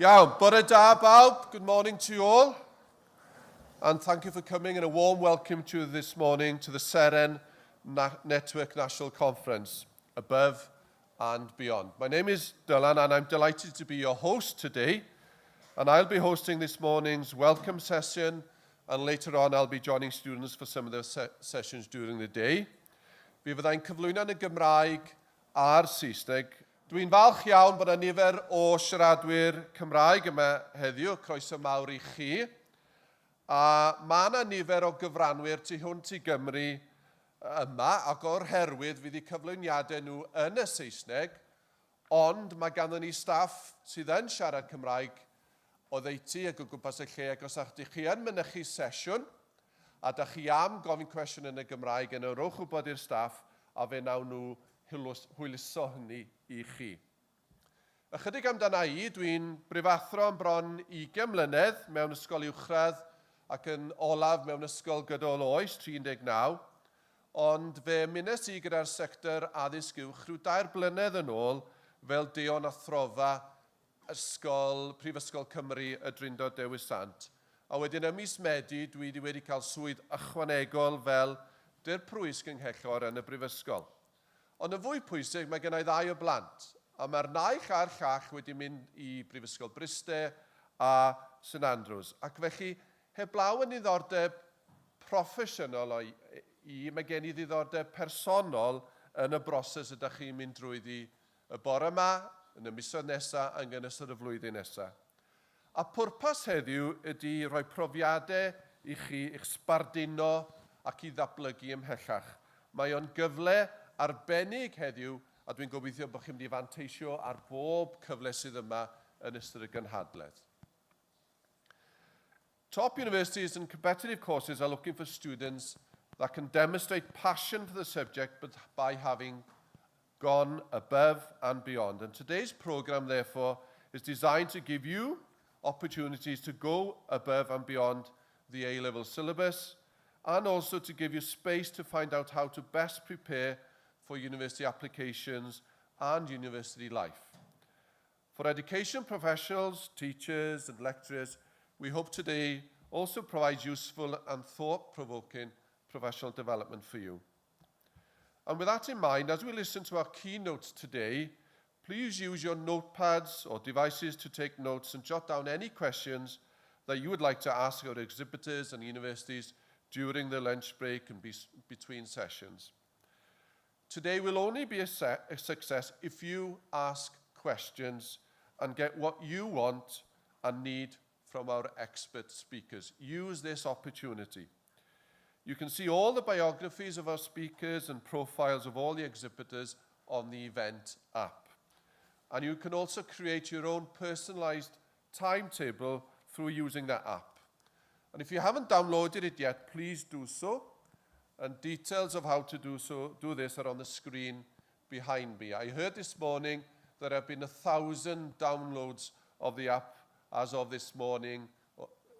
Iawn, bore da bawb. Good morning to you all. And thank you for coming and a warm welcome to you this morning to the Sesiwn Network National Conference, Above and Beyond. My name is Dylan and I'm delighted to be your host today. And I'll be hosting this morning's welcome session, and later on I'll be joining students for some of the sessions during the day. Fi fyddai'n cyflwyno yn y Gymraeg a'r Saesneg. Dwi'n falch iawn bod yna nifer o siaradwyr Cymraeg yma heddiw, croeso mawr i chi. A mae yna nifer o gyfranwyr tu hwnt i Gymru yma, ac o'r herwydd fydd eu cyflwyniadau nhw yn y Saesneg, ond mae ganddo ni staff sydd yn siarad Cymraeg o ddeiti ag o gwmpas y lle, ac os ydych chi yn mynychu sesiwn, a ydych chi am gofyn cwestiwn yn y Gymraeg, yna rowch wybod i'r staff, a fe nawn nhw hwyluso hynny i chi. Ychydig amdana i, dwi'n brifathro yn bron 20 mlynedd mewn ysgol uwchradd ac yn olaf mewn ysgol gydol oes, 39, ond fe mynes i gyda'r sector addysg uwch rhyw 2 blynedd yn ôl fel deon a throfa Prifysgol Cymru y Drindod Dewi Sant. A wedyn ym mis Medi dwi wedi cael swydd ychwanegol fel dirprwys gynghellor yn y brifysgol. Ond yn fwy pwysig, mae gennau 2 o blant, a mae'r naill a'r llall wedi mynd i Brifysgol Bryste a St Andrews. Ac felly, heblaw yn ddiddordeb proffesiynol mae gen I ddiddordeb personol yn y broses ydych chi'n mynd drwyddi y bore yma, yn y misoedd nesaf, yn ystod y flwyddyn nesaf. A pwrpas heddiw ydy rhoi profiadau I chi i'ch sbarduno ac I ddatblygu ymhellach. Mae o'n gyfle arbennig heddiw, a dwi'n gobeithio bod chi'n mynd I fanteisio ar bob cyfle sydd yma yn ystod y gynhadledd. Top universities and competitive courses are looking for students that can demonstrate passion for the subject but by having gone above and beyond. And today's program, therefore, is designed to give you opportunities to go above and beyond the A-level syllabus, and also to give you space to find out how to best prepare for university applications and university life. For education professionals, teachers and lecturers, we hope today also provides useful and thought-provoking professional development for you. And with that in mind, as we listen to our keynotes today, please use your notepads or devices to take notes and jot down any questions that you would like to ask our exhibitors and universities during the lunch break and between sessions. Today will only be a success if you ask questions and get what you want and need from our expert speakers. Use this opportunity. You can see all the biographies of our speakers and profiles of all the exhibitors on the event app. And you can also create your own personalized timetable through using that app. And if you haven't downloaded it yet, please do so. And details of how to do this are on the screen behind me. I heard this morning there have been 1,000 downloads of the app as of this morning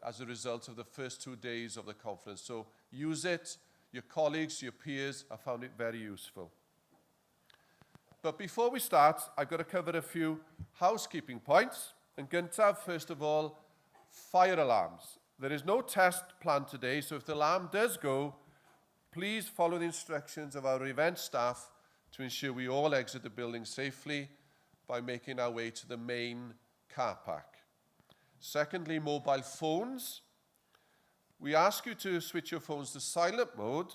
as a result of the first 2 days of the conference. So use it. Your colleagues, your peers have found it very useful. But before we start, I've got to cover a few housekeeping points. And gyntaf, first of all, fire alarms. There is no test planned today, so if the alarm does go, please follow the instructions of our event staff to ensure we all exit the building safely by making our way to the main car park. Secondly, mobile phones. We ask you to switch your phones to silent mode,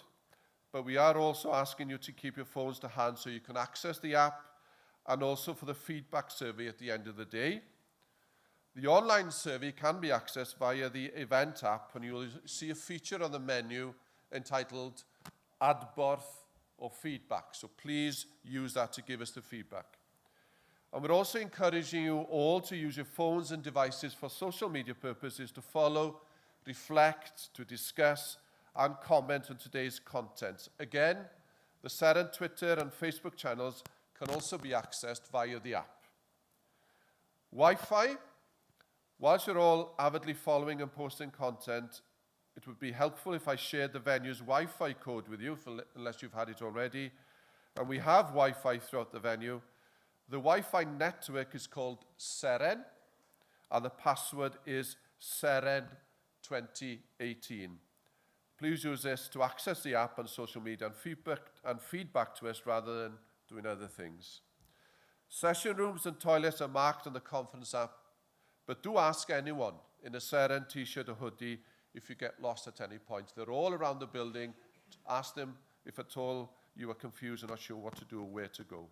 but we are also asking you to keep your phones to hand so you can access the app and also for the feedback survey at the end of the day. The online survey can be accessed via the event app, and you will see a feature on the menu entitled Adborth or Feedback. So please use that to give us the feedback. And we're also encouraging you all to use your phones and devices for social media purposes to follow, reflect, to discuss, and comment on today's content. Again, the Sesiwn Twitter and Facebook channels can also be accessed via the app. Wi-Fi. Whilst you're all avidly following and posting content, it would be helpful if I shared the venue's Wi-Fi code with you, unless you've had it already. And we have Wi-Fi throughout the venue. The Wi-Fi network is called Sesiwn, and the password is Sesiwn2018. Please use this to access the app and social media and feedback to us rather than doing other things. Session rooms and toilets are marked on the conference app, but do ask anyone in a Sesiwn t-shirt or hoodie if you get lost at any point. They're all around the building. Ask them if at all you are confused and not sure what to do or where to go.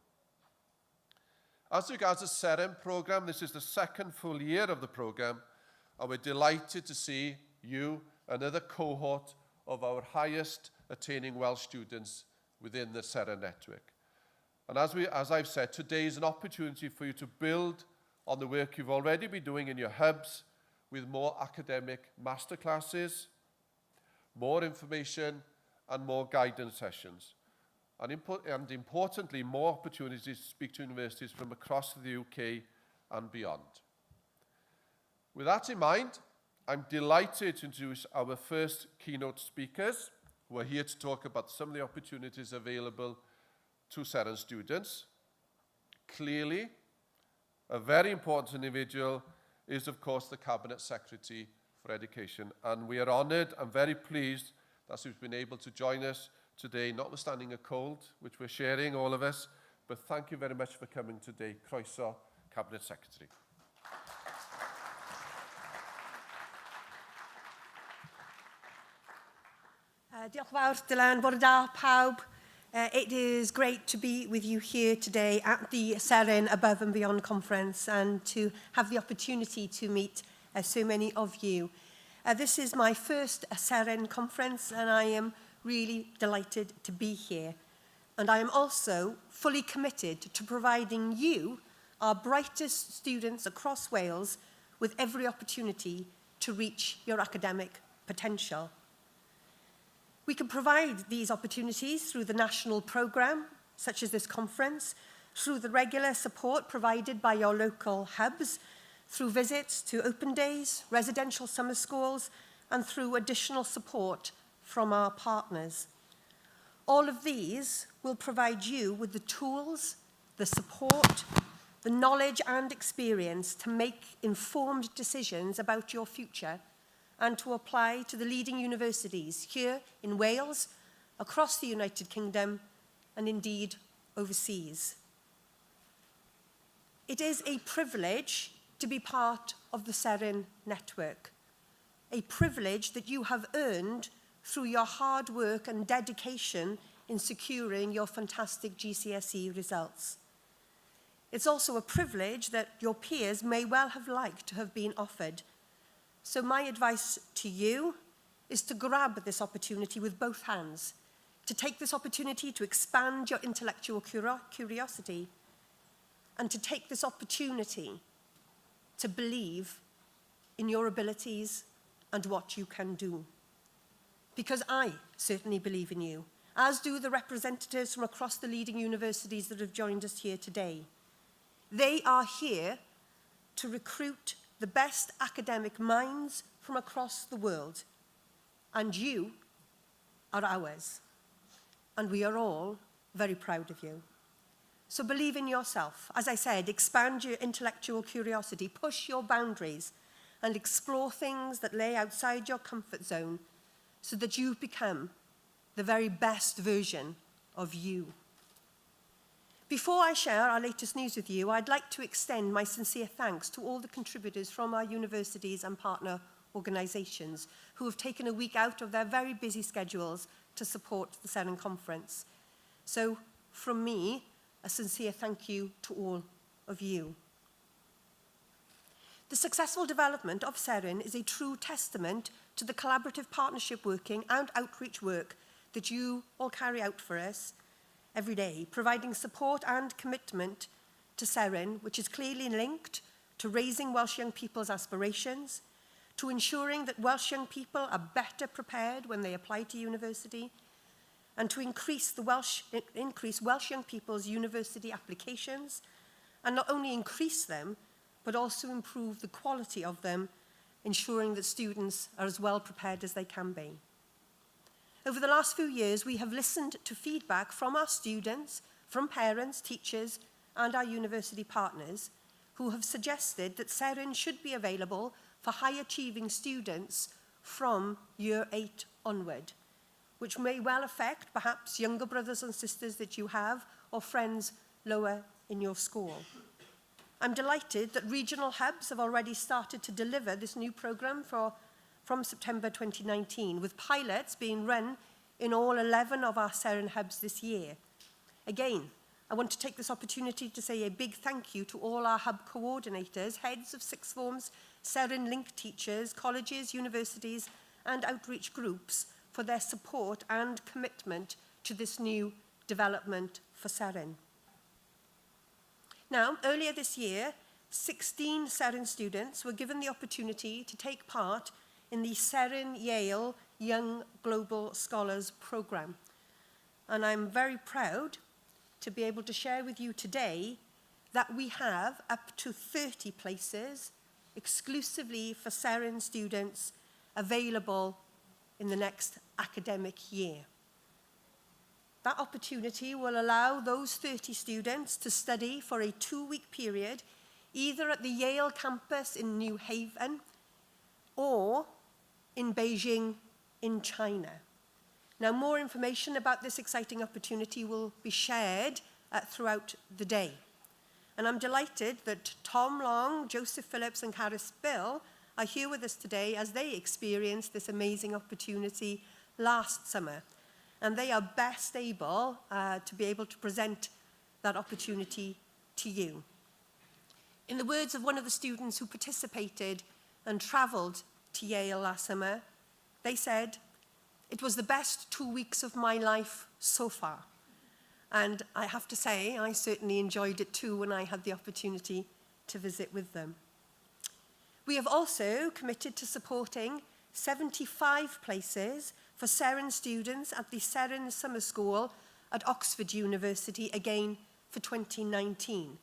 As regards the Sesiwn program, this is the second full year of the program, and we're delighted to see you, another cohort of our highest attaining Welsh students within the Sesiwn network. And as I've said, today is an opportunity for you to build on the work you've already been doing in your hubs with more academic masterclasses, more information, and more guidance sessions. And importantly, more opportunities to speak to universities from across the UK and beyond. With that in mind, I'm delighted to introduce our first keynote speakers who are here to talk about some of the opportunities available to Sesiwn students. Clearly, a very important individual is, of course, the Cabinet Secretary for Education. And we are honoured and very pleased that she's been able to join us today, notwithstanding a cold, which we're sharing, all of us. But thank you very much for coming today. Croeso, Cabinet Secretary. Diolch yn fawr, Dylan. Bore da, pawb. It is great to be with you here today at the Sesiwn Above and Beyond Conference and to have the opportunity to meet so many of you. This is my first Sesiwn conference and I am really delighted to be here. And I am also fully committed to providing you, our brightest students across Wales, with every opportunity to reach your academic potential. We can provide these opportunities through the national programme, such as this conference, through the regular support provided by your local hubs, through visits to open days, residential summer schools, and through additional support from our partners. All of these will provide you with the tools, the support, the knowledge and experience to make informed decisions about your future and to apply to the leading universities here in Wales, across the United Kingdom, and indeed overseas. It is a privilege to be part of the Sesiwn network, a privilege that you have earned through your hard work and dedication in securing your fantastic GCSE results. It's also a privilege that your peers may well have liked to have been offered. So my advice to you is to grab this opportunity with both hands, to take this opportunity to expand your intellectual curiosity, and to take this opportunity to believe in your abilities and what you can do. Because I certainly believe in you, as do the representatives from across the leading universities that have joined us here today. They are here to recruit the best academic minds from across the world. And you are ours. And we are all very proud of you. So believe in yourself. As I said, expand your intellectual curiosity, push your boundaries, and explore things that lay outside your comfort zone so that you become the very best version of you. Before I share our latest news with you, I'd like to extend my sincere thanks to all the contributors from our universities and partner organisations who have taken a week out of their very busy schedules to support the Sesiwn conference. So, from me, a sincere thank you to all of you. The successful development of Sesiwn is a true testament to the collaborative partnership working and outreach work that you all carry out for us every day, providing support and commitment to Sesiwn, which is clearly linked to raising Welsh young people's aspirations, to ensuring that Welsh young people are better prepared when they apply to university, and to increase Welsh young people's university applications, and not only increase them, but also improve the quality of them, ensuring that students are as well prepared as they can be. Over the last few years, we have listened to feedback from our students, from parents, teachers, and our university partners, who have suggested that Sesiwn should be available for high-achieving students from Year 8 onward, which may well affect perhaps younger brothers and sisters that you have or friends lower in your school. I'm delighted that regional hubs have already started to deliver this new programme from September 2019, with pilots being run in all 11 of our Sesiwn hubs this year. Again, I want to take this opportunity to say a big thank you to all our hub coordinators, heads of sixth forms, Sesiwn link teachers, colleges, universities and outreach groups for their support and commitment to this new development for Sesiwn. Now, earlier this year, 16 Sesiwn students were given the opportunity to take part in the Sesiwn Yale Young Global Scholars Programme. And I'm very proud to be able to share with you today that we have up to 30 places exclusively for Sesiwn students available in the next academic year. That opportunity will allow those 30 students to study for a 2-week period, either at the Yale campus in New Haven or in Beijing in China. Now, more information about this exciting opportunity will be shared throughout the day. And I'm delighted that Tom Long, Joseph Phillips and Caris Bill are here with us today as they experienced this amazing opportunity last summer. And they are best able to be able to present that opportunity to you. In the words of one of the students who participated and travelled to Yale last summer, they said, "It was the best 2 weeks of my life so far." And I have to say, I certainly enjoyed it too when I had the opportunity to visit with them. We have also committed to supporting 75 places for Sesiwn students at the Sesiwn Summer School at Oxford University, again for 2019.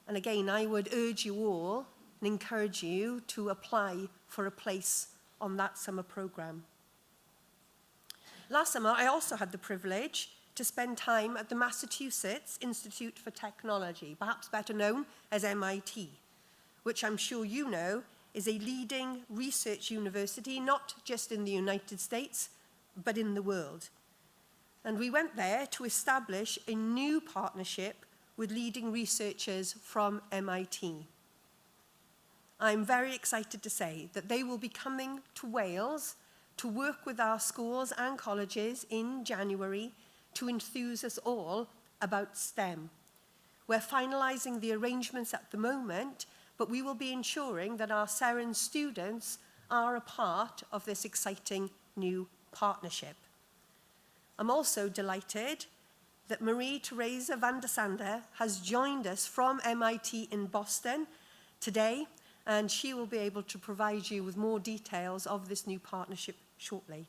And again, I would urge you all and encourage you to apply for a place on that summer programme. Last summer, I also had the privilege to spend time at the Massachusetts Institute for Technology, perhaps better known as MIT, which I'm sure you know is a leading research university, not just in the United States, but in the world. And we went there to establish a new partnership with leading researchers from MIT. I'm very excited to say that they will be coming to Wales to work with our schools and colleges in January to enthuse us all about STEM. We're finalising the arrangements at the moment, but we will be ensuring that our Sesiwn students are a part of this exciting new partnership. I'm also delighted that Marie-Theresa van der Sande has joined us from MIT in Boston today, and she will be able to provide you with more details of this new partnership shortly.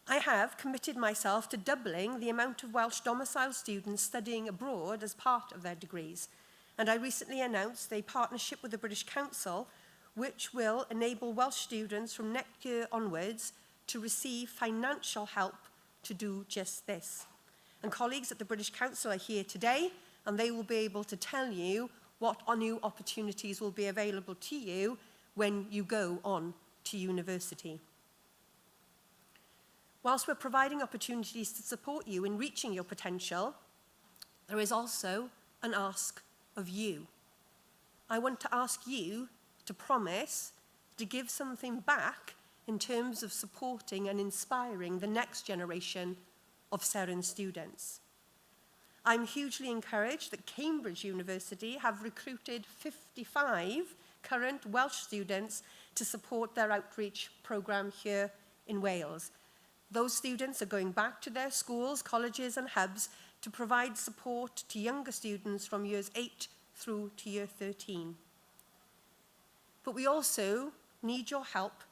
I have committed myself to doubling the amount of Welsh domicile students studying abroad as part of their degrees, and I recently announced a partnership with the British Council which will enable Welsh students from next year onwards to receive financial help to do just this. And colleagues at the British Council are here today, and they will be able to tell you what new opportunities will be available to you when you go on to university. Whilst we're providing opportunities to support you in reaching your potential, there is also an ask of you. I want to ask you to promise to give something back in terms of supporting and inspiring the next generation of Sesiwn students. I'm hugely encouraged that Cambridge University have recruited 55 current Welsh students to support their outreach programme here in Wales. Those students are going back to their schools, colleges and hubs to provide support to younger students from years 8 through to year 13. But we also need your help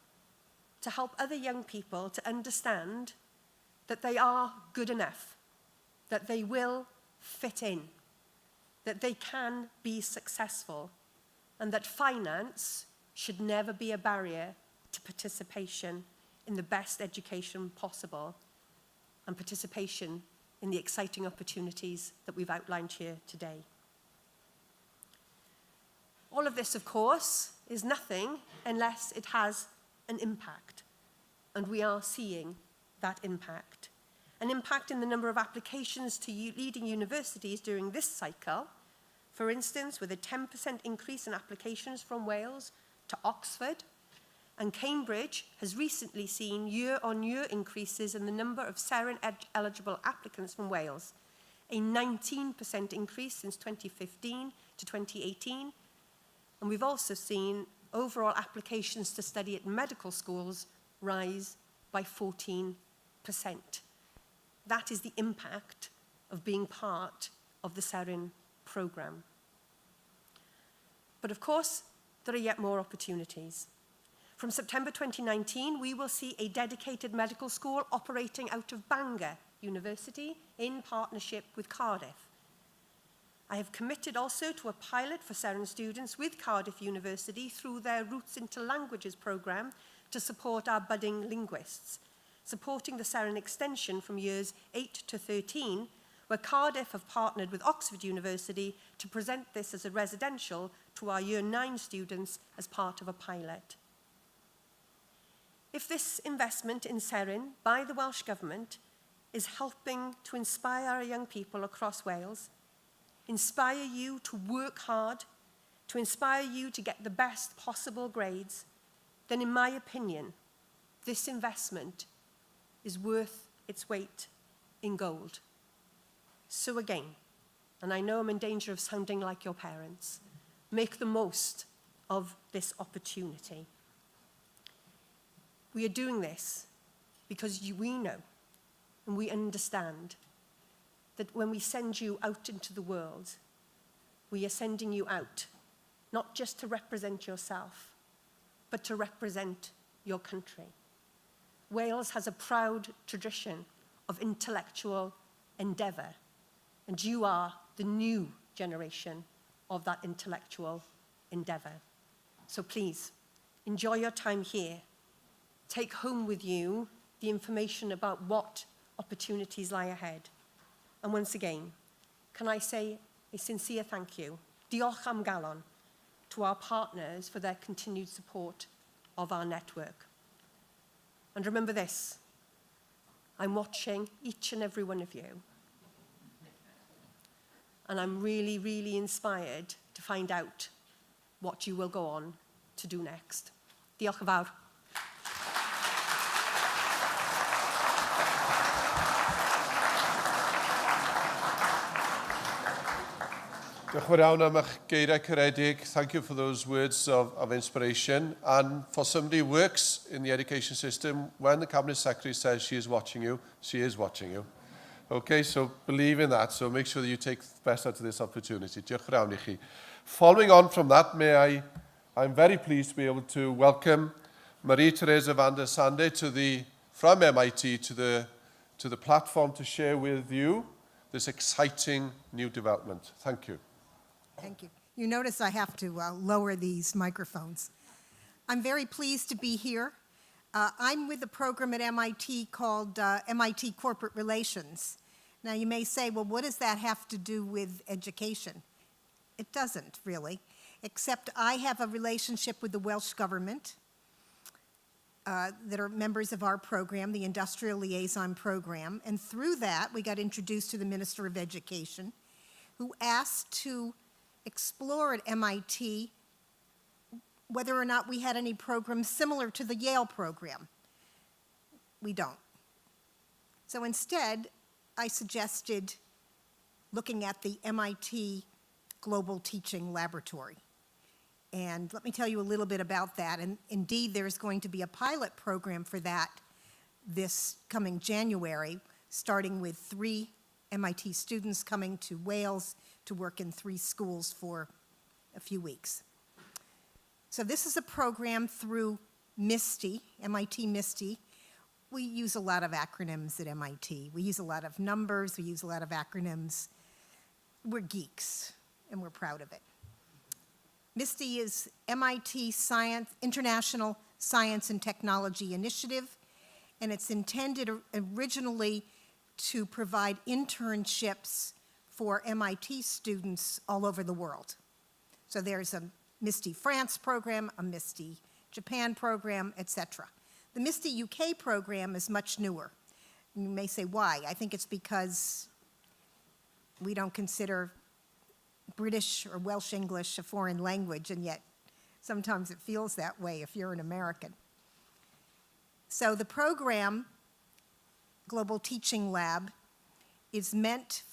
to help other young people to understand that they are good enough, that they will fit in, that they can be successful, and that finance should never be a barrier to participation in the best education possible and participation in the exciting opportunities that we've outlined here today. All of this, of course, is nothing unless it has an impact. And we are seeing that impact. An impact in the number of applications to leading universities during this cycle. For instance, with a 10% increase in applications from Wales to Oxford. And Cambridge has recently seen year-on-year increases in the number of Sesiwn-eligible applicants from Wales. A 19% increase since 2015 to 2018. And we've also seen overall applications to study at medical schools rise by 14%. That is the impact of being part of the Sesiwn programme. But of course, there are yet more opportunities. From September 2019, we will see a dedicated medical school operating out of Bangor University in partnership with Cardiff. I have committed also to a pilot for Sesiwn students with Cardiff University through their Roots into Languages programme to support our budding linguists, supporting the Sesiwn extension from years 8 to 13, where Cardiff have partnered with Oxford University to present this as a residential to our Year 9 students as part of a pilot. If this investment in Sesiwn by the Welsh Government is helping to inspire our young people across Wales, inspire you to work hard, to inspire you to get the best possible grades, then in my opinion, this investment is worth its weight in gold. So again, and I know I'm in danger of sounding like your parents, make the most of this opportunity. We are doing this because we know and we understand that when we send you out into the world, we are sending you out not just to represent yourself, but to represent your country. Wales has a proud tradition of intellectual endeavour, and you are the new generation of that intellectual endeavour. So please, enjoy your time here. Take home with you the information about what opportunities lie ahead. And once again, can I say a sincere thank you, diolch am galon, to our partners for their continued support of our network. And remember this, I'm watching each and every one of you. And I'm really, really inspired to find out what you will go on to do next. Diolch yn fawr. Diolch yn fawr iawn am eich geiriau caredig. Thank you for those words of inspiration. And for somebody who works in the education system, when the Cabinet Secretary says she is watching you, she is watching you. Okay, so believe in that. So make sure that you take the best out of this opportunity. Diolch yn fawr iawn i chi. Following on from that, I'm very pleased to be able to welcome Marie-Theresa van der Sande from MIT to the platform to share with you this exciting new development. Thank you. Thank you. You notice I have to lower these microphones. I'm very pleased to be here. I'm with a program at MIT called MIT Corporate Relations. Now you may say, well, what does that have to do with education? It doesn't really, except I have a relationship with the Welsh Government that are members of our program, the Industrial Liaison Program, and through that we got introduced to the Minister of Education, who asked to explore at MIT whether or not we had any programs similar to the Yale program. We don't. So instead, I suggested looking at the MIT Global Teaching Laboratory. And let me tell you a little bit about that. And indeed, there's going to be a pilot program for that this coming January, starting with 3 MIT students coming to Wales to work in 3 schools for a few weeks. So this is a program through MISTI, MIT MISTI. We use a lot of acronyms at MIT. We use a lot of numbers, we use a lot of acronyms. We're geeks, and we're proud of it. MISTI is MIT International Science and Technology Initiative, and it's intended originally to provide internships for MIT students all over the world. So there's a MISTI France program, a MISTI Japan program, etc. The MISTI UK program is much newer. You may say, why? I think it's because we don't consider British or Welsh English a foreign language, and yet sometimes it feels that way if you're an American. So the program, Global Teaching Lab, is meant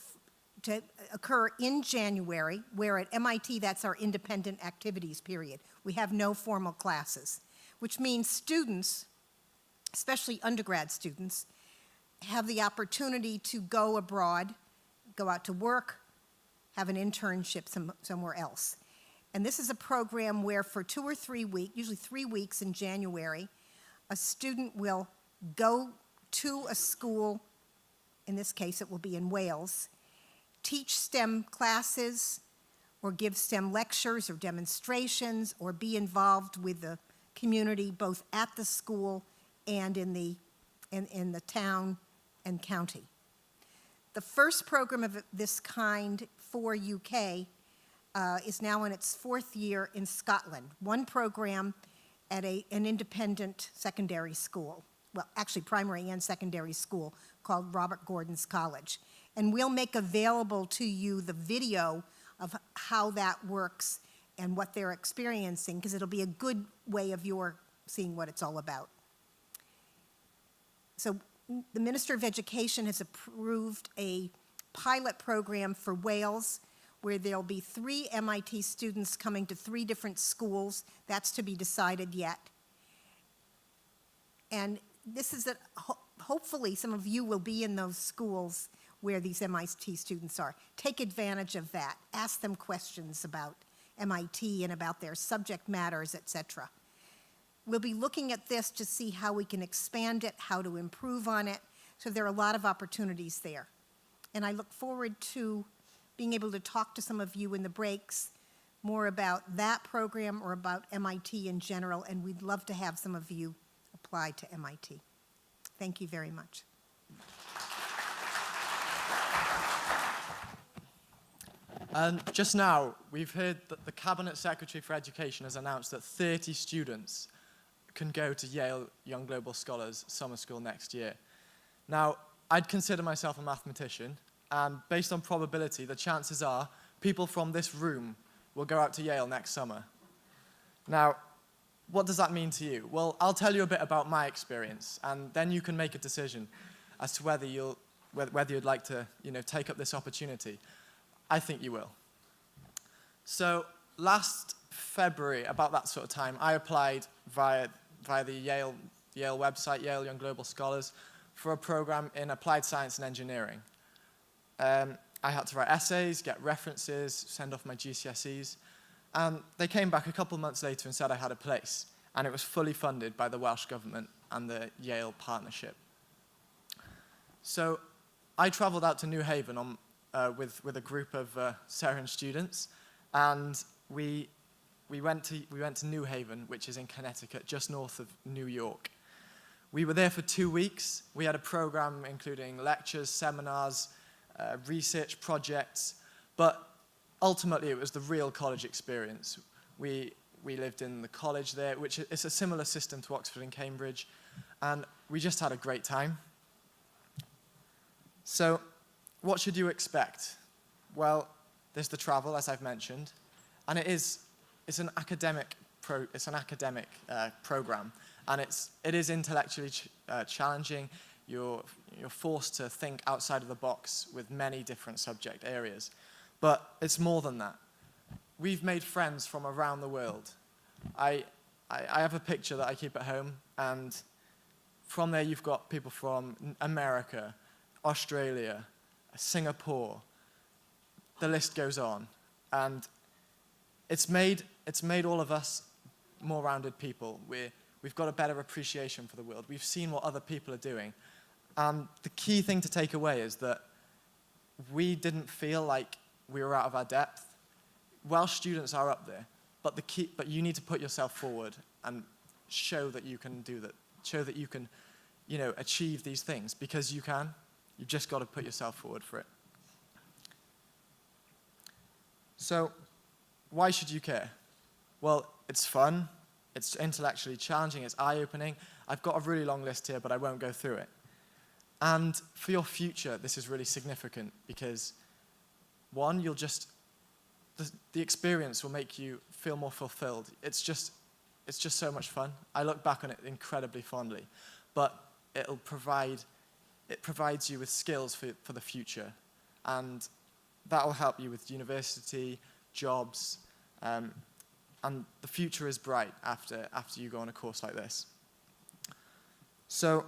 to occur in January, where at MIT that's our independent activities period. We have no formal classes, which means students, especially undergrad students, have the opportunity to go abroad, go out to work, have an internship somewhere else. And this is a program where for 2 or 3 weeks, usually 3 weeks in January, a student will go to a school, in this case it will be in Wales, teach STEM classes or give STEM lectures or demonstrations or be involved with the community both at the school and in the town and county. The first program of this kind for UK is now in its 4th year in Scotland. One program at an independent secondary school, well, actually primary and secondary school, called Robert Gordon's College. And we'll make available to you the video of how that works and what they're experiencing, because it'll be a good way of your seeing what it's all about. So the Minister of Education has approved a pilot program for Wales where there'll be 3 MIT students coming to 3 different schools. That's to be decided yet. And this is hopefully some of you will be in those schools where these MIT students are. Take advantage of that. Ask them questions about MIT and about their subject matters, etc. We'll be looking at this to see how we can expand it, how to improve on it. So there are a lot of opportunities there. And I look forward to being able to talk to some of you in the breaks more about that program or about MIT in general, and we'd love to have some of you apply to MIT. Thank you very much. Just now, we've heard that the Cabinet Secretary for Education has announced that 30 students can go to Yale Young Global Scholars Summer School next year. Now, I'd consider myself a mathematician, and based on probability, the chances are people from this room will go out to Yale next summer. Now, what does that mean to you? Well, I'll tell you a bit about my experience, and then you can make a decision as to whether you'd like to, take up this opportunity. I think you will. So last February, about that sort of time, I applied via the Yale website, Yale Young Global Scholars, for a program in applied science and engineering. I had to write essays, get references, send off my GCSEs, and they came back a couple of months later and said I had a place, and it was fully funded by the Welsh Government and the Yale partnership. So I travelled out to New Haven with a group of Sesiwn students, and we went to New Haven, which is in Connecticut, just north of New York. We were there for 2 weeks. We had a program including lectures, seminars, research projects, but ultimately it was the real college experience. We lived in the college there, which is a similar system to Oxford and Cambridge, and we just had a great time. So what should you expect? Well, there's the travel, as I've mentioned, and it's an academic program, and it is intellectually challenging. You're forced to think outside of the box with many different subject areas, but it's more than that. We've made friends from around the world. I have a picture that I keep at home, and from there you've got people from America, Australia, Singapore, the list goes on, and it's made all of us more rounded people. We've got a better appreciation for the world. We've seen what other people are doing, and the key thing to take away is that we didn't feel like we were out of our depth. Welsh students are up there, but you need to put yourself forward and show that you can do that. Show that you can, achieve these things, because you can. You've just got to put yourself forward for it. So, why should you care? Well, it's fun, it's intellectually challenging, it's eye-opening. I've got a really long list here, but I won't go through it. And for your future, this is really significant because, one, the experience will make you feel more fulfilled. It's just so much fun. I look back on it incredibly fondly, but it provides you with skills for the future, and that will help you with university, jobs, and the future is bright after you go on a course like this. So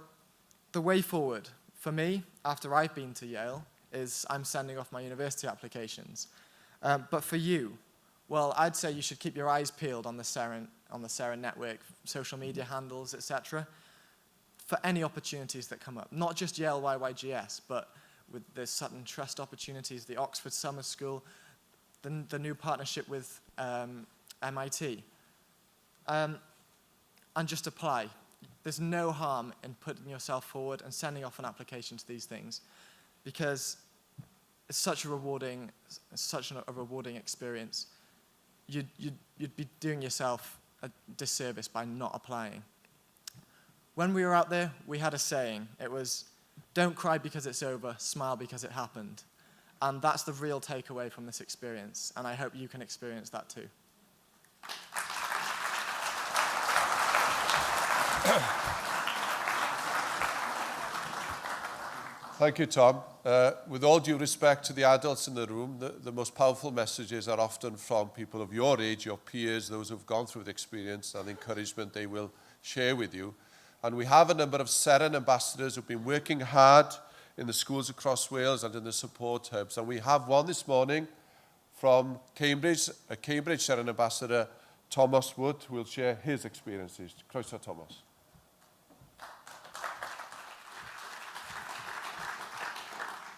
the way forward for me, after I've been to Yale, is I'm sending off my university applications. But for you, well, I'd say you should keep your eyes peeled on the Sesiwn network, social media handles, etc., for any opportunities that come up. Not just Yale YYGS, but with the Sutton Trust opportunities, the Oxford Summer School, the new partnership with MIT. And just apply. There's no harm in putting yourself forward and sending off an application to these things, because it's such a rewarding experience. You'd be doing yourself a disservice by not applying. When we were out there, we had a saying. It was, don't cry because it's over, smile because it happened. And that's the real takeaway from this experience, and I hope you can experience that too. Thank you, Tom. With all due respect to the adults in the room, the most powerful messages are often from people of your age, your peers, those who've gone through the experience, and the encouragement they will share with you. And we have a number of Sesiwn ambassadors who've been working hard in the schools across Wales and in the support hubs. And we have one this morning from Cambridge, a Cambridge Sesiwn ambassador, Thomas Wood, who will share his experiences. Croeso, Thomas.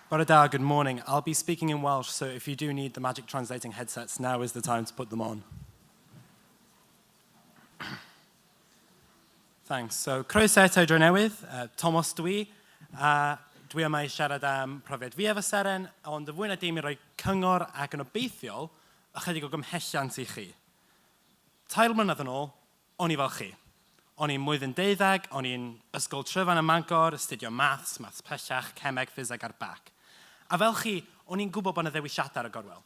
Bore da, good morning. I'll be speaking in Welsh, so if you do need the magic translating headsets, now is the time to put them on. Thanks. So, croeso eto dro newydd, Thomas dwi. Dwi yma I siarad am profiad fi efo Sesiwn, ond y fwy na dim I roi cyngor ac yn obeithiol ychydig o gymhelliant I chi. 3 mlynedd yn ôl, o'n I fel chi. O'n i'n mlwyddyn 12, o'n i'n ysgol tryfan ym Mangor, astudio maths pellach, cemeg, ffiseg a'r bac. A fel chi, o'n i'n gwybod bod yna ddewisiadau ar y gorwel.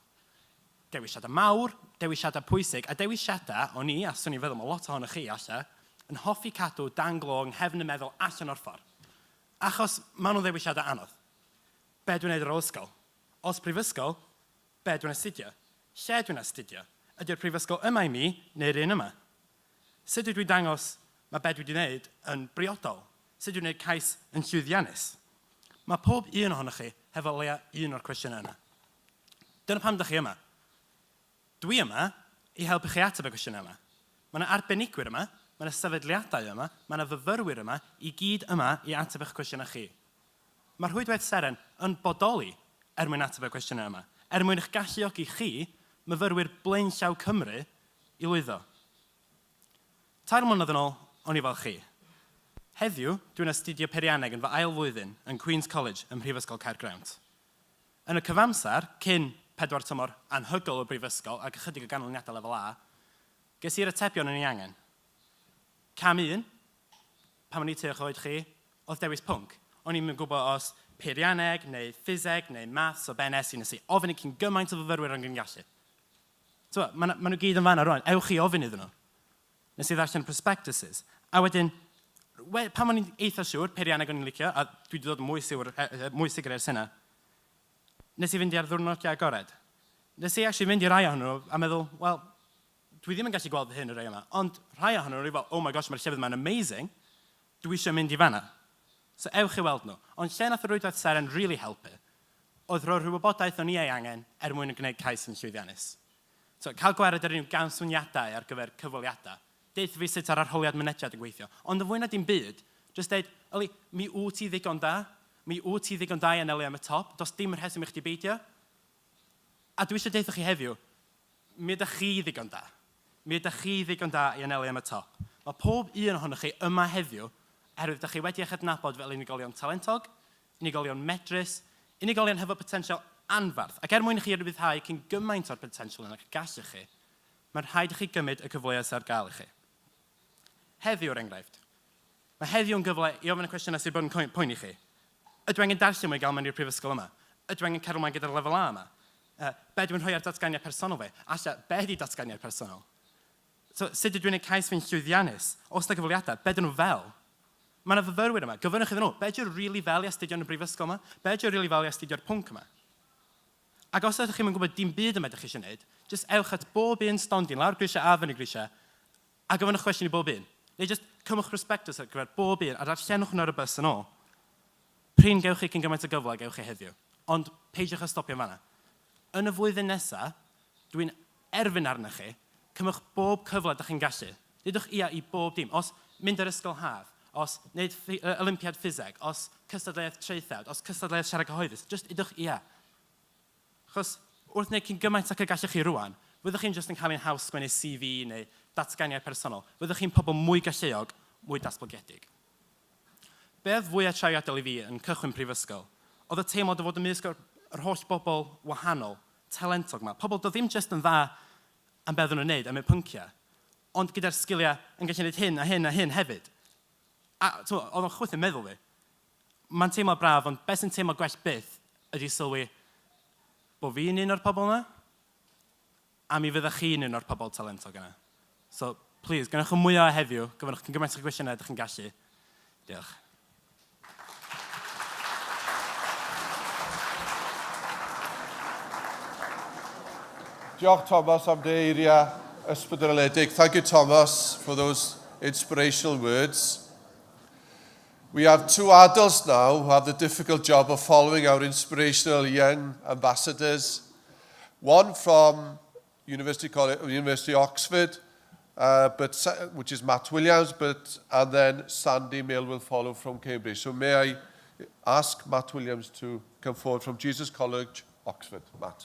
Dewisiadau mawr, dewisiadau pwysig, a dewisiadau o'n I, a swn i'n feddwl mae lot ohonych chi alla, yn hoffi cadw dan glo yng nghefn y meddwl allan o'r ffordd. Achos maen nhw'n ddewisiadau anodd. Be dwi'n neud ar ôl ysgol? Os prifysgol, be dwi'n astudio? Lle dwi'n astudio? Ydy'r prifysgol yma I mi, neu'r un yma? Sut dwi'n dangos mae be dwi wedi wneud yn briodol? Sut dwi'n gwneud cais yn llwyddiannus? Mae pob un ohonych chi hefo leia un o'r cwestiynau yna. Dyna pam ydych chi yma. Dwi yma I helpu chi ateb y cwestiynau yma. Mae yna arbenigwyr yma, mae yna sefydliadau yma, mae yna fyfyrwyr yma, I gyd yma I ateb eich cwestiynau chi. Mae'r rhwydwaith Sesiwn yn bodoli mwyn ateb y cwestiynau yma, mwyn eich galluogi chi, myfyrwyr blaenllaw Cymru, I lwyddo. 3 mlynedd yn ôl, o'n I fel chi. Heddiw, dwi'n astudio peirianneg yn fy ail flwyddyn yn Queen's College ym Mhrifysgol Caergrawnt. Yn y cyfamser, cyn 4 tymor anhygol o brifysgol ac ychydig o ganlyniadau lefel A, ges i'r atebion yn ei angen. Cam 1, pan o'n I tuach oed chi, oedd dewis pwnc. O'n i'n gwybod os peirianneg, neu ffiseg, neu maths o benes I nes I ofyn I cyn gymaint o fyfyrwyr yn gallu. Mae nhw gyd yn fan ar rwan, ewch I ofyn iddyn nhw. Nes I ddarllen prospectuses. A wedyn, pan o'n i'n eitha siŵr, peirianneg o'n i'n licio, a dwi wedi dod mwy sicr ers hynna, nes I fynd i'r ddiwrnodiau agored. Nes I actually fynd I rai ohonyn nhw a meddwl, wel, dwi ddim yn gallu gweld hyn y rai yma, ond rai ohonyn nhw, fel, oh my gosh, mae'r llefydd yma'n amazing, dwi eisiau mynd I fanna. So ewch I weld nhw. Ond lle nath y rwydwaith Sesiwn really helpu, oedd roi'r wybodaeth o'n I ei angen mwyn yn gwneud cais yn llwyddiannus. So, cael gwared ar unrhyw ganswniadau ar gyfer cyfweliadau. Deith fi sut ar arholiad mynediad yn gweithio. Ond y fwy na dim byd, jyst deud, Eli, mi wyt ti ddigon da, mi wyt ti ddigon da I anelu am y top, dos dim yr heswm I chdi beidio. A dwi eisiau deitha chi heddiw, mi ydych chi ddigon da. Mi ydych chi ddigon da I anelu am y top. Mae pob un ohonych chi yma heddiw, ydych chi wedi eich adnabod fel unigolion talentog, unigolion medrus, unigolion hefo potensial anfarth. Ac mwyn I chi rybyddhau cyn gymaint o'r potensial yn eich gallu chi, mae'n rhaid i chi gymryd y cyfleoedd sydd ar gael i chi. Heddiw, enghraifft. Mae heddiw yn gyfle i ofyn y cwestiynau sydd bod yn poeni chi. Ydw angen darllen mwy gael mewn i'r prifysgol yma? Ydw angen cael mlaen gyda'r lefel A yma? Be dwi'n rhoi ar datganiad personol fi? Alla, be ydi datganiad personol? So, sut ydw i'n ei cais fi'n llwyddiannus? Os da gyfweliadau, be dyn nhw fel? Mae yna fyfyrwyr yma. Gyfynnwch iddyn nhw. Be ydw'n rili fel i astudio yn y brifysgol yma? Be ydw'n rili fel i astudio'r pwnc yma? Ac os ydych chi'n gwybod dim byd yma ydych chi eisiau gwneud, jyst ewch at bob un stondin, lawr grisiau a fyny grisiau, a gyfynnwch cwestiwn i bob un. Neu jyst cymwch prospectus ar gyfer bob un, a darllenwch nhw ar y bus yn ôl. Prin gewch chi cyn gymaint o gyfle gewch chi heddiw. Ond peidiwch â stopio fanna. Yn y flwyddyn nesaf, dwi'n erfyn arnoch chi, cymwch bob cyfle ydych chi'n gallu. Dydwch ia i bob dim. Os mynd ar ysgol haf, os wneud Olympiad ffiseg, os cystadleuaeth traethawd, os cystadleuaeth siarad cyhoeddus, jyst idwch ia. Achos wrth wneud cyn gymaint ac y gallech chi rwan, fyddwch chi'n jyst yn cael ein haws sgwennu CV neu datganiad personol. Fyddwch chi'n pobl mwy galluog, mwy datblygedig. Be oedd fwyaf trai adael i fi yn cychwyn prifysgol? Oedd y teimlad o fod ymysg yr holl bobl wahanol, talentog yma. Pobl do ddim jyst yn dda am beth nhw'n wneud am y pynciau, ond gyda'r sgiliau yn gallu gwneud hyn a hyn a hyn hefyd. A oedd o'n chwyth yn meddwl fi. Mae'n teimlo braf, ond beth sy'n teimlo gwell byth ydy sylwi bod fi'n un o'r pobl yna, a mi fyddech chi'n un o'r pobl talentog yna. So, please, gynnwch chi mwy o heddiw, gyfynnwch chi'n gymaint o gwestiynau ydych chi'n gallu. Diolch. Diolch, Thomas, am dy eiriau ysbrydoledig. Thank you, Thomas, for those inspirational words. We have two adults now who have the difficult job of following our inspirational young ambassadors. One from University Oxford, which is Matt Williams, and then Sandy Mill will follow from Cambridge. So may I ask Matt Williams to come forward from Jesus College, Oxford. Matt.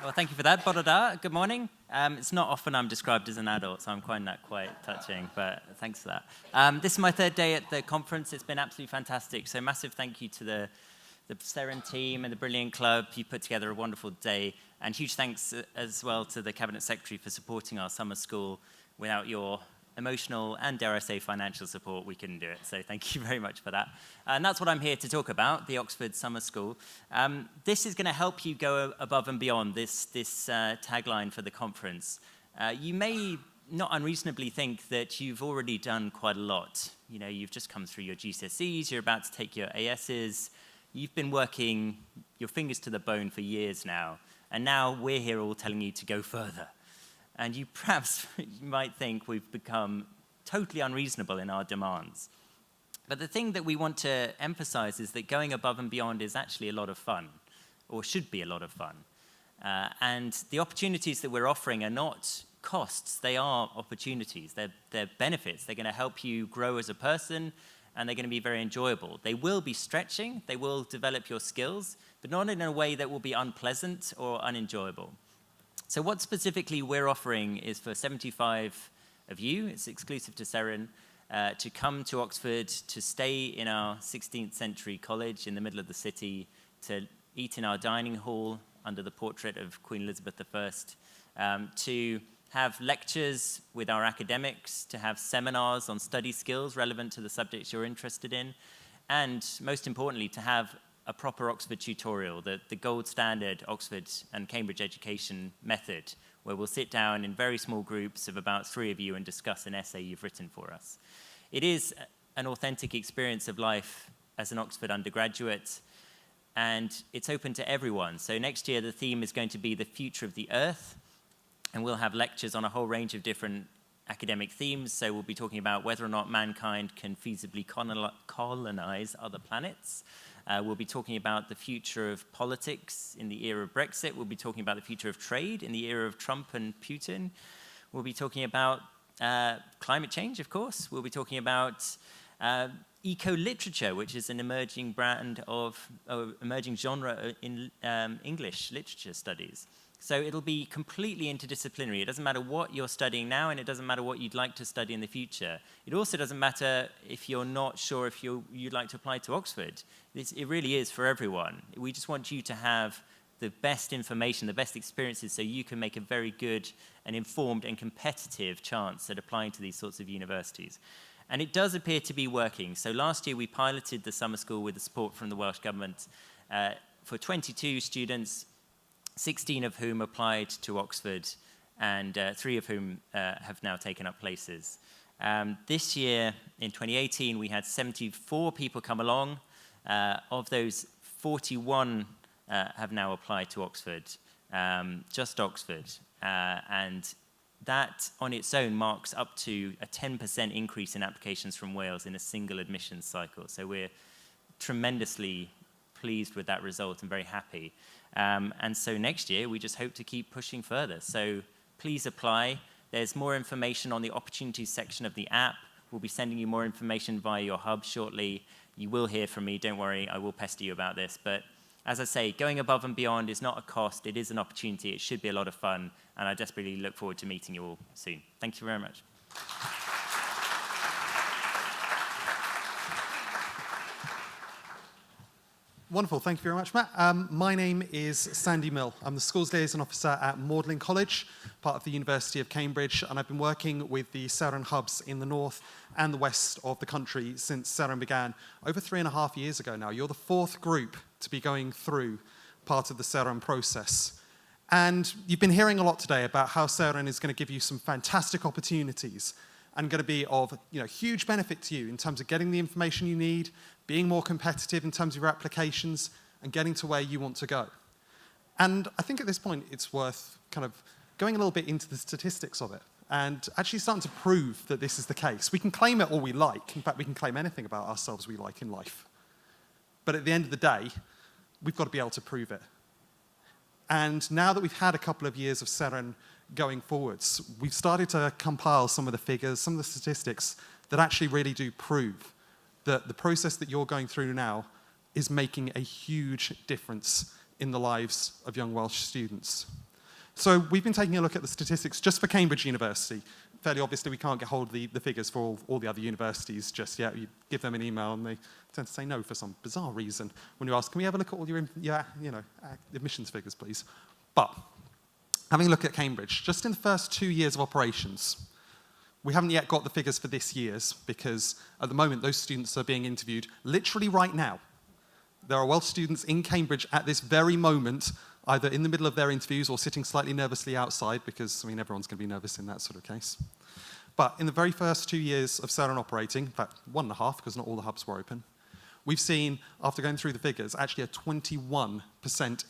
Well, thank you for that, Boroda. Good morning. It's not often I'm described as an adult, so I'm quite touching, but thanks for that. This is my third day at the conference. It's been absolutely fantastic. So massive thank you to the Sesiwn team and the Brilliant Club. You put together a wonderful day. And huge thanks as well to the Cabinet Secretary for supporting our summer school. Without your emotional and, dare I say, financial support, we couldn't do it. So thank you very much for that. And that's what I'm here to talk about, the Oxford Summer School. This is going to help you go above and beyond this tagline for the conference. You may not unreasonably think that you've already done quite a lot. You know, you've just come through your GCSEs, you're about to take your ASs, you've been working your fingers to the bone for years now, and now we're here all telling you to go further. And you perhaps might think we've become totally unreasonable in our demands. But the thing that we want to emphasize is that going above and beyond is actually a lot of fun, or should be a lot of fun. And the opportunities that we're offering are not costs, they are opportunities, they're benefits. They're going to help you grow as a person, and they're going to be very enjoyable. They will be stretching, they will develop your skills, but not in a way that will be unpleasant or unenjoyable. So what specifically we're offering is for 75 of you, it's exclusive to Sesiwn, to come to Oxford, to stay in our 16th century college in the middle of the city, to eat in our dining hall under the portrait of Queen Elizabeth I, to have lectures with our academics, to have seminars on study skills relevant to the subjects you're interested in, and most importantly, to have a proper Oxford tutorial, the gold standard Oxford and Cambridge education method, where we'll sit down in very small groups of about 3 of you and discuss an essay you've written for us. It is an authentic experience of life as an Oxford undergraduate, and it's open to everyone. So next year, the theme is going to be the future of the Earth, and we'll have lectures on a whole range of different academic themes. So we'll be talking about whether or not mankind can feasibly colonize other planets. We'll be talking about the future of politics in the era of Brexit. We'll be talking about the future of trade in the era of Trump and Putin. We'll be talking about climate change, of course. We'll be talking about eco-literature, which is an emerging emerging genre in English literature studies. So it'll be completely interdisciplinary. It doesn't matter what you're studying now, and it doesn't matter what you'd like to study in the future. It also doesn't matter if you're not sure if you'd like to apply to Oxford. It really is for everyone. We just want you to have the best information, the best experiences, so you can make a very good and informed and competitive chance at applying to these sorts of universities. And it does appear to be working. So last year we piloted the summer school with the support from the Welsh Government for 22 students, 16 of whom applied to Oxford, and 3 of whom have now taken up places. This year, in 2018, we had 74 people come along. Of those, 41 have now applied to Oxford, just Oxford. And that on its own marks up to a 10% increase in applications from Wales in a single admissions cycle. So we're tremendously pleased with that result and very happy. And so next year, we just hope to keep pushing further. So please apply. There's more information on the opportunities section of the app. We'll be sending you more information via your hub shortly. You will hear from me, don't worry, I will pester you about this. But as I say, going above and beyond is not a cost, it is an opportunity, it should be a lot of fun, and I desperately look forward to meeting you all soon. Thank you very much. Wonderful, thank you very much, Matt. My name is Sandy Mill. I'm the Schools Liaison Officer at Magdalen College, part of the University of Cambridge, and I've been working with the Sesiwn hubs in the north and the west of the country since Sesiwn began over 3.5 years ago now. You're the 4th group to be going through part of the Sesiwn process. And you've been hearing a lot today about how Sesiwn is going to give you some fantastic opportunities and going to be of huge benefit to you in terms of getting the information you need, being more competitive in terms of your applications, and getting to where you want to go. And I think at this point it's worth kind of going a little bit into the statistics of it and actually starting to prove that this is the case. We can claim it all we like. In fact, we can claim anything about ourselves we like in life. But at the end of the day, we've got to be able to prove it. And now that we've had a couple of years of Sesiwn going forwards, we've started to compile some of the figures, some of the statistics that actually really do prove that the process that you're going through now is making a huge difference in the lives of young Welsh students. So we've been taking a look at the statistics just for Cambridge University. Fairly obviously, we can't get hold of the figures for all the other universities just yet. You give them an email and they tend to say no for some bizarre reason when you ask, can we have a look at all your admissions figures, please? But having a look at Cambridge, just in the first 2 years of operations, we haven't yet got the figures for this year's because at the moment those students are being interviewed literally right now. There are Welsh students in Cambridge at this very moment, either in the middle of their interviews or sitting slightly nervously outside because, everyone's going to be nervous in that sort of case. But in the very first 2 years of Sesiwn operating, in fact 1.5 because not all the hubs were open, we've seen, after going through the figures, actually a 21%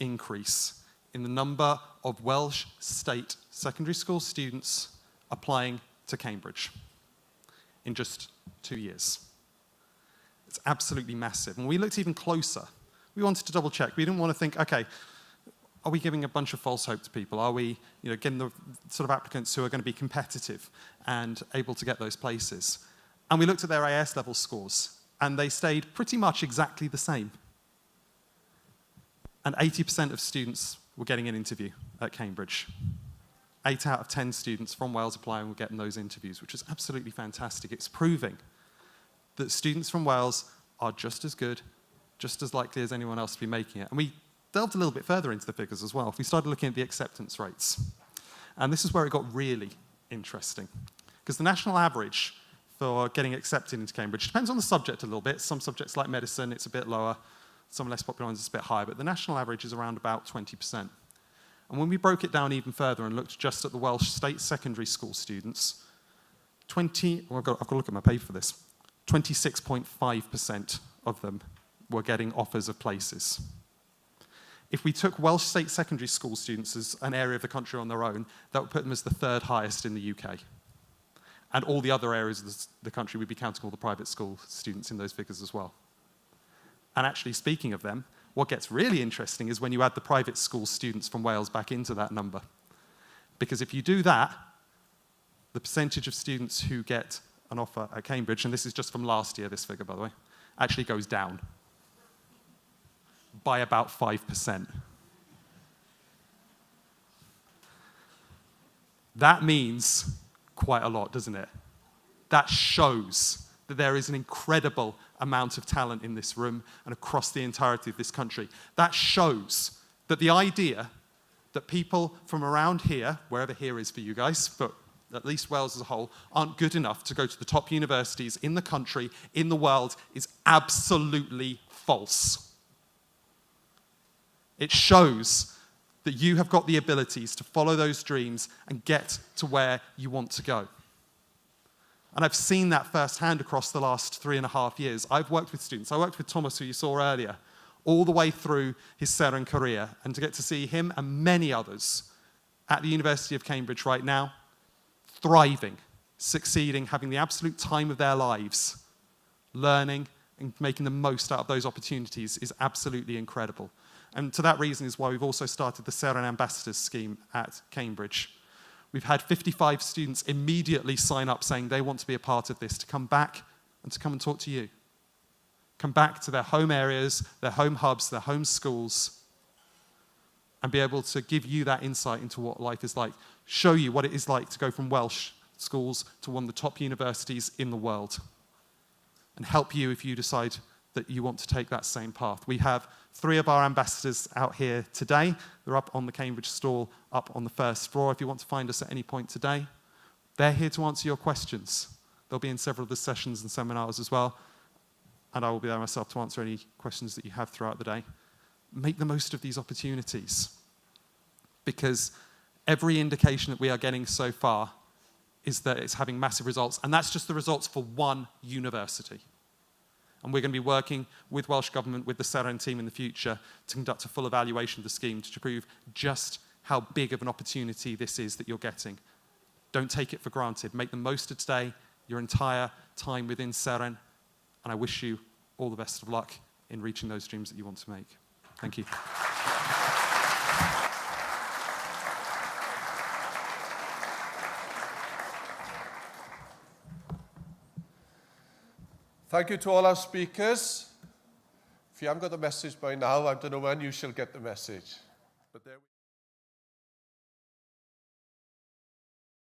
increase in the number of Welsh state secondary school students applying to Cambridge in just 2 years. It's absolutely massive. And we looked even closer. We wanted to double check. We didn't want to think, okay, are we giving a bunch of false hope to people? Are we getting the sort of applicants who are going to be competitive and able to get those places? And we looked at their AS level scores, and they stayed pretty much exactly the same. And 80% of students were getting an interview at Cambridge. 8 out of 10 students from Wales applying were getting those interviews, which is absolutely fantastic. It's proving that students from Wales are just as good, just as likely as anyone else to be making it. And we delved a little bit further into the figures as well. We started looking at the acceptance rates. And this is where it got really interesting. Because the national average for getting accepted into Cambridge depends on the subject a little bit. Some subjects like medicine, it's a bit lower. Some less popular ones, it's a bit higher. But the national average is around about 20%. And when we broke it down even further and looked just at the Welsh state secondary school students, I've got to look at my paper for this, 26.5% of them were getting offers of places. If we took Welsh state secondary school students as an area of the country on their own, that would put them as the 3rd highest in the UK. And all the other areas of the country, we'd be counting all the private school students in those figures as well. And actually, speaking of them, what gets really interesting is when you add the private school students from Wales back into that number. Because if you do that, the percentage of students who get an offer at Cambridge, and this is just from last year, this figure, by the way, actually goes down by about 5%. That means quite a lot, doesn't it? That shows that there is an incredible amount of talent in this room and across the entirety of this country. That shows that the idea that people from around here, wherever here is for you guys, but at least Wales as a whole, aren't good enough to go to the top universities in the country, in the world, is absolutely false. It shows that you have got the abilities to follow those dreams and get to where you want to go. And I've seen that firsthand across the last 3.5 years. I've worked with students. I worked with Thomas, who you saw earlier, all the way through his Sesiwn career, and to get to see him and many others at the University of Cambridge right now, thriving, succeeding, having the absolute time of their lives, learning and making the most out of those opportunities is absolutely incredible. And to that reason is why we've also started the Sesiwn Ambassadors scheme at Cambridge. We've had 55 students immediately sign up saying they want to be a part of this, to come back and to come and talk to you. Come back to their home areas, their home hubs, their home schools, and be able to give you that insight into what life is like, show you what it is like to go from Welsh schools to one of the top universities in the world, and help you if you decide that you want to take that same path. We have 3 of our ambassadors out here today. They're up on the Cambridge stall, up on the first floor. If you want to find us at any point today, they're here to answer your questions. They'll be in several of the sessions and seminars as well, and I will be there myself to answer any questions that you have throughout the day. Make the most of these opportunities, because every indication that we are getting so far is that it's having massive results, and that's just the results for one university. And we're going to be working with Welsh Government, with the Sesiwn team in the future, to conduct a full evaluation of the scheme to prove just how big of an opportunity this is that you're getting. Don't take it for granted. Make the most of today, your entire time within Sesiwn, and I wish you all the best of luck in reaching those dreams that you want to make. Thank you. Thank you to all our speakers. If you haven't got the message by now, I don't know when you shall get the message. But there